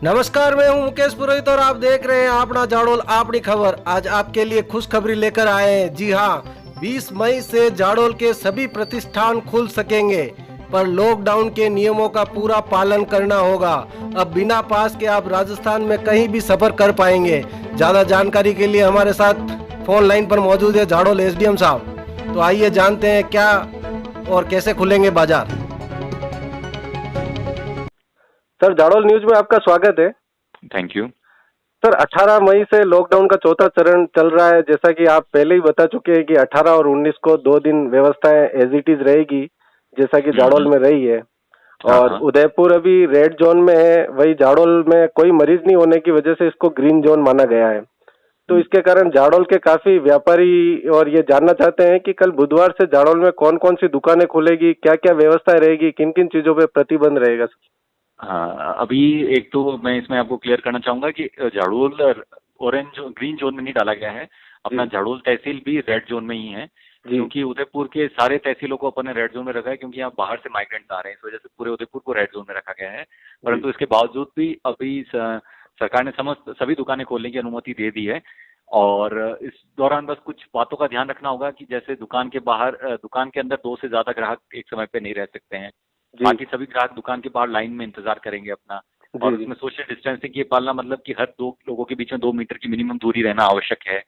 नमस्कार, मैं हूं मुकेश पुरोहित और आप देख रहे हैं अपना जाडोल अपनी खबर। आज आपके लिए खुशखबरी लेकर आए हैं। जी हां, 20 मई से जाडोल के सभी प्रतिष्ठान खुल सकेंगे, पर लॉकडाउन के नियमों का पूरा पालन करना होगा। अब बिना पास के आप राजस्थान में कहीं भी सफर कर पाएंगे। ज्यादा जानकारी के लिए हमारे साथ फोन लाइन पर मौजूद है जाडोल एसडीएम साहब। तो आइए जानते हैं क्या और कैसे खुलेंगे बाजार। सर, जाडोल न्यूज में आपका स्वागत है। Thank you. सर, 18 मई से लॉकडाउन का चौथा चरण चल रहा है। जैसा कि आप पहले ही बता चुके हैं कि 18 और 19 को 2 दिन व्यवस्थाएं एज इट इज रहेगी, जैसा कि जाडोल में रही है। हाँ और हाँ। उदयपुर अभी रेड जोन में है, वही जाडोल में कोई मरीज नहीं होने की वजह से इसको ग्रीन जोन माना गया है। तो इसके कारण जाडोल के काफी व्यापारी और ये जानना चाहते हैं कि कल बुधवार से जाडोल में कौन कौन सी दुकानें खुलेगी, क्या क्या व्यवस्था रहेगी, किन किन चीजों पे प्रतिबंध रहेगा। हाँ, अभी एक तो मैं इसमें आपको क्लियर करना चाहूंगा कि जाडोल ऑरेंज ग्रीन जोन में नहीं डाला गया है। अपना जाडोल तहसील भी रेड जोन में ही है, क्योंकि उदयपुर के सारे तहसीलों को अपन ने रेड जोन में रखा है, क्योंकि यहाँ बाहर से माइग्रेंट्स आ रहे हैं। इस वजह से पूरे उदयपुर को रेड जोन में रखा गया है। परंतु इसके बावजूद भी अभी सरकार ने समस्त सभी दुकानें खोलने की अनुमति दे दी है। और इस दौरान बस कुछ बातों का ध्यान रखना होगा कि जैसे दुकान के बाहर दुकान के अंदर 2 से ज्यादा ग्राहक एक समय पे नहीं रह सकते हैं। बाकी सभी ग्राहक दुकान के बाहर लाइन में इंतजार करेंगे अपना। और उसमें सोशल डिस्टेंसिंग ये पालना, मतलब कि हर 2 लोगों के बीच में 2 मीटर की मिनिमम दूरी रहना आवश्यक है।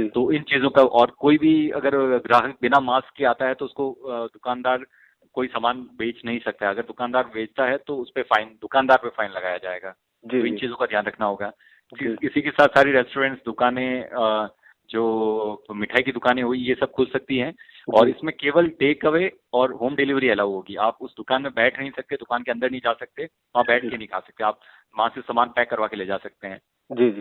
तो इन चीजों का, और कोई भी अगर ग्राहक बिना मास्क के आता है तो उसको दुकानदार कोई सामान बेच नहीं सकता है। अगर दुकानदार बेचता है तो उस पे फाइन, दुकानदार पे फाइन लगाया जाएगा। तो इन चीजों का ध्यान रखना होगा। इसी के साथ सारी रेस्टोरेंट्स, दुकानें, जो मिठाई की दुकानें हुई, ये सब खुल सकती हैं। और इसमें केवल टेक अवे और होम डिलीवरी अलाउ होगी। आप उस दुकान में बैठ नहीं सकते, दुकान के अंदर नहीं जा सकते, वहाँ बैठ के नहीं खा सकते। आप वहाँ से सामान पैक करवा के ले जा सकते हैं।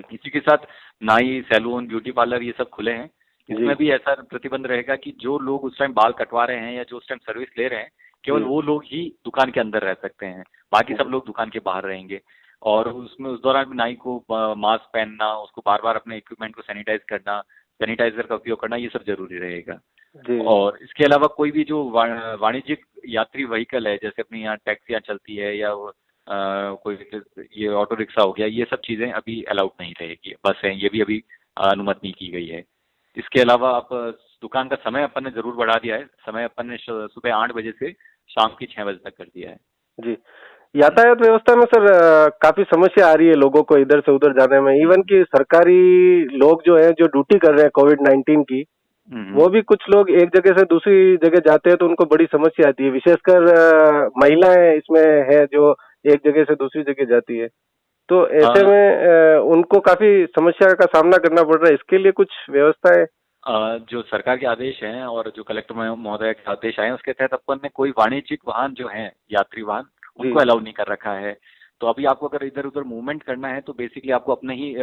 इसी के साथ नाई, सैलून, ब्यूटी पार्लर ये सब खुले हैं। इसमें भी ऐसा प्रतिबंध रहेगा कि जो लोग उस टाइम बाल कटवा रहे हैं या जो उस टाइम सर्विस ले रहे हैं, केवल वो लोग ही दुकान के अंदर रह सकते हैं। बाकी सब लोग दुकान के बाहर रहेंगे। और उसमें उस दौरान भी नाई को मास्क पहनना, उसको बार बार अपने इक्विपमेंट को सैनिटाइज करना, सैनिटाइजर का उपयोग करना, ये सब जरूरी रहेगा। और इसके अलावा कोई भी जो वाणिज्यिक यात्री व्हीकल है, जैसे अपनी यहाँ टैक्सियाँ चलती है या कोई ये ऑटो रिक्शा हो गया, ये सब चीजें अभी अलाउड नहीं रहेगी। बस है, ये भी अभी अनुमति नहीं की गई है। इसके अलावा आप दुकान का समय अपन ने जरूर बढ़ा दिया है। समय अपन ने सुबह 8 बजे से शाम की 6 बजे तक कर दिया है। जी, यातायात व्यवस्था में सर काफी समस्या आ रही है लोगों को इधर से उधर जाने में। इवन कि सरकारी लोग जो है, जो ड्यूटी कर रहे हैं कोविड-19 की, वो भी कुछ लोग एक जगह से दूसरी जगह जाते हैं तो उनको बड़ी समस्या आती है। विशेषकर महिलाएं इसमें है जो एक जगह से दूसरी जगह जाती है। तो ऐसे में उनको काफी समस्या का सामना करना पड़ रहा है। इसके लिए कुछ व्यवस्थाएं जो सरकार के आदेश हैं और जो कलेक्टर महोदय के आदेश आए हैं, उसके तहत अपन ने कोई वाणिज्यिक वाहन जो है, यात्री वाहन, उनको अलाउ नहीं कर रखा है। तो अभी आपको अगर इधर उधर मूवमेंट करना है तो बेसिकली आपको अपने ही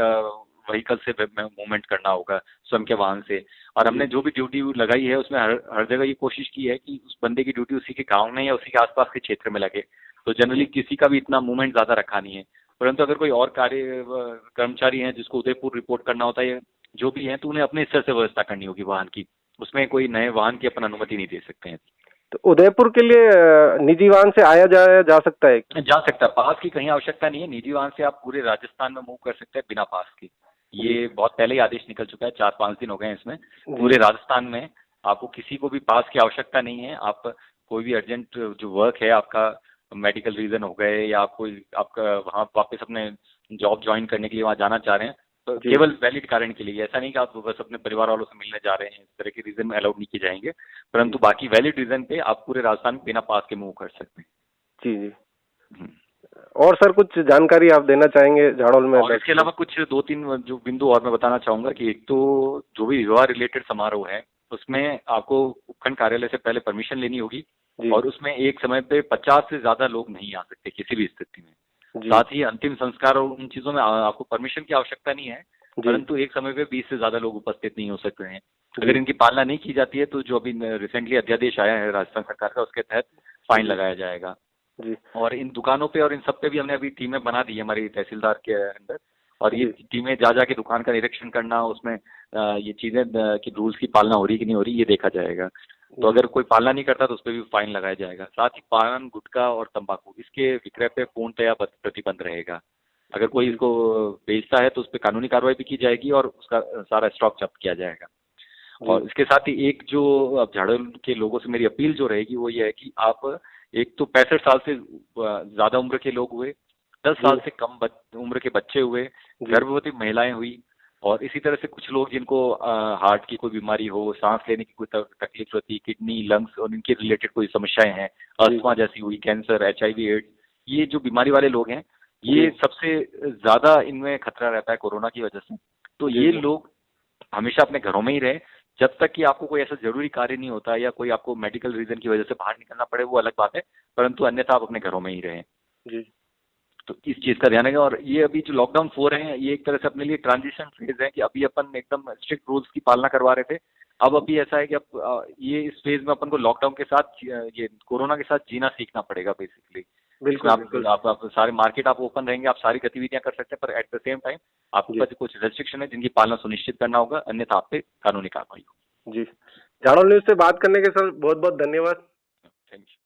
व्हीकल से मूवमेंट करना होगा, स्वयं के वाहन से। और हमने जो भी ड्यूटी लगाई है उसमें हर जगह ये कोशिश की है कि उस बंदे की ड्यूटी उसी के गाँव में या उसी के आसपास के क्षेत्र में लगे। तो जनरली किसी का भी इतना मूवमेंट ज्यादा रखा नहीं है। परंतु अगर कोई और कर्मचारी हैं जिसको उदयपुर रिपोर्ट करना होता है, जो भी है, तो उन्हें अपने स्तर से व्यवस्था करनी होगी वाहन की। उसमें कोई नए वाहन की अपन अनुमति नहीं दे सकते हैं। तो उदयपुर के लिए निजी वाहन से आया जाया जा सकता है? जा सकता है, पास की कहीं आवश्यकता नहीं है। निजी वाहन से आप पूरे राजस्थान में मूव कर सकते हैं बिना पास के। ये बहुत पहले ही आदेश निकल चुका है, 4-5 दिन हो गए इसमें। पूरे राजस्थान में आपको किसी को भी पास की आवश्यकता नहीं है। आप कोई भी अर्जेंट जो वर्क है, आपका मेडिकल रीजन हो गए या आपको आपका वहाँ वापस अपने जॉब ज्वाइन करने के लिए वहाँ जाना चाह रहे हैं, तो केवल वैलिड कारण के लिए। ऐसा नहीं कि आप बस अपने परिवार वालों से मिलने जा रहे हैं, इस तरह के रीजन में अलाउड नहीं किए जाएंगे। परंतु बाकी वैलिड रीजन पे आप पूरे राजस्थान में बिना पास के मूव कर सकते हैं। जी। और सर कुछ जानकारी आप देना चाहेंगे जाडोल में? और इसके अलावा कुछ 2-3 जो बिंदु और मैं बताना चाहूंगा कि एक तो जो भी विवाह रिलेटेड समारोह है, उसमें आपको उपखंड कार्यालय से पहले परमिशन लेनी होगी। और उसमें एक समय पे 50 से ज्यादा लोग नहीं आ सकते किसी भी स्थिति में। साथ ही अंतिम संस्कार और उन चीजों में आपको परमिशन की आवश्यकता नहीं है, परंतु एक समय पे 20 से ज्यादा लोग उपस्थित नहीं हो सकते हैं। अगर इनकी पालना नहीं की जाती है तो जो अभी रिसेंटली अध्यादेश आया है राजस्थान सरकार का, उसके तहत फाइन लगाया जाएगा। और इन दुकानों पे और इन सब पे भी हमने अभी टीमें बना दी है हमारी तहसीलदार के अंदर। और ये टीमें जा जाके दुकान का निरीक्षण करना, उसमें ये चीजें कि रूल्स की पालना हो रही है कि नहीं हो रही, ये देखा जाएगा। तो अगर कोई पालना नहीं करता तो उस पर भी फाइन लगाया जाएगा। साथ ही पान, गुटखा और तंबाकू, इसके विक्रय पे पूर्णतया प्रतिबंध रहेगा। अगर कोई इसको बेचता है तो उस पर कानूनी कार्रवाई भी की जाएगी और उसका सारा स्टॉक जब्त किया जाएगा। और इसके साथ ही एक जो अब झाड़ोल के लोगों से मेरी अपील जो रहेगी वो ये है कि आप, एक तो 65 साल से ज्यादा उम्र के लोग हुए, 10 साल से कम उम्र के बच्चे हुए, गर्भवती महिलाएं हुई, और इसी तरह से कुछ लोग जिनको हार्ट की कोई बीमारी हो, सांस लेने की कोई तकलीफ होती, किडनी, लंग्स और इनके रिलेटेड कोई समस्याएं हैं, अस्थमा जैसी हुई, कैंसर, HIV, एड्स, ये जो बीमारी वाले लोग हैं, ये सबसे ज्यादा इनमें खतरा रहता है कोरोना की वजह से। तो ये लोग हमेशा अपने घरों में ही रहे, जब तक कि आपको कोई ऐसा जरूरी कार्य नहीं होता या कोई आपको मेडिकल रीजन की वजह से बाहर निकलना पड़े, वो अलग बात है, परंतु अन्यथा आप अपने घरों में ही रहें। जी। तो इस चीज का ध्यान रखें। और ये अभी जो लॉकडाउन 4 है, ये एक तरह से अपने लिए ट्रांजिशन फेज है कि अभी अपन एकदम स्ट्रिक्ट रूल्स की पालना करवा रहे थे, अब अभी ऐसा है कि अब ये इस फेज में अपन को लॉकडाउन के साथ, ये कोरोना के साथ जीना सीखना पड़ेगा बेसिकली। बिल्कुल, आप सारे मार्केट आप ओपन रहेंगे, आप सारी गतिविधियां कर सकते हैं, पर एट द सेम टाइम आपके पास कुछ रेस्ट्रिक्शन है जिनकी पालना सुनिश्चित करना होगा, अन्यथा आप पे कानूनी कार्रवाई होगी। जी। झाड़ोल न्यूज से बात करने के सर बहुत बहुत धन्यवाद। Thank you.